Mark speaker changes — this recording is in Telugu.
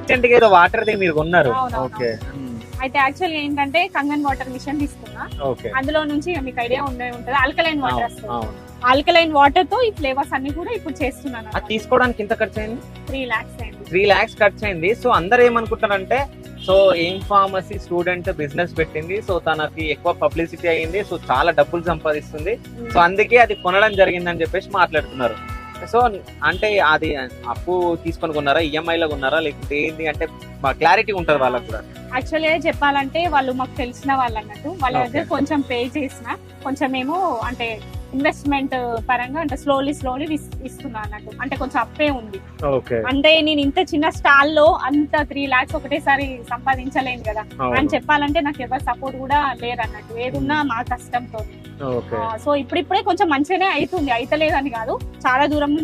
Speaker 1: అర్జెంట్ గా ఏదో వాటర్ ది మీరు కొన్నారు.
Speaker 2: అవునవును.
Speaker 1: ఓకే.
Speaker 2: అయితే యాక్చువల్ ఏంటంటే కంగన్ వాటర్ మిషన్ తీసుకున్నా.
Speaker 1: ఓకే.
Speaker 2: అందులో నుంచి మీకు ఐడియా ఉండే ఉంటది, ఆల్కలైన్ వాటర్ వస్తుంది.
Speaker 1: అవును.
Speaker 2: ఆల్కలైన్ వాటర్ తో ఈ ఫ్లేవర్స్ అన్ని కూడా ఇప్పుడు చేస్తున్నాను.
Speaker 1: అది తీసుకోవడానికి ఎంత ఖర్చు అయింది?
Speaker 2: 3 lakhs అయింది.
Speaker 1: 3 lakhs ఖర్చు అయింది. సో అందరు ఏమనుకుంటారంటే సో ఏం ఫార్మసీ స్టూడెంట్ బిజినెస్ పెట్టింది, సో తనకి ఎక్కువ పబ్లిసిటీ అయ్యింది, సో చాలా డబ్బులు సంపాదిస్తుంది, సో అందుకే అది కొనడం జరిగిందని చెప్పేసి మాట్లాడుతున్నారు. సో అంటే అది అప్పు తీసుకొని కొన్నారా, ఈఎంఐ లో కొన్నారా, లేకపోతే ఏంటి అంటే క్లారిటీ ఉంటది వాళ్ళకి కూడా.
Speaker 2: యాక్చువల్లీ చెప్పాలంటే వాళ్ళు మాకు తెలిసిన వాళ్ళు అన్నట్టు, వాళ్ళ దగ్గర కొంచెం పే చేసిన, కొంచెం ఏమో అంటే ఇన్వెస్ట్మెంట్ పరంగా అంటే స్లోలీ ఇస్తున్నా అన్నట్టు, అంటే కొంచెం అప్పే ఉంది. అంటే నేను ఇంత చిన్న స్టాల్ లో అంత 3 lakhs ఒకటేసారి సంపాదించలేను కదా అని చెప్పాలంటే నాకు ఎవరు సపోర్ట్ కూడా లేరు అన్నట్టు, ఏదున్నా మా కష్టంతో. సో ఇప్పుడిప్పుడే కొంచెం మంచిగానే అవుతుంది, అయితలేదని కాదు, చాలా దూరం నుంచి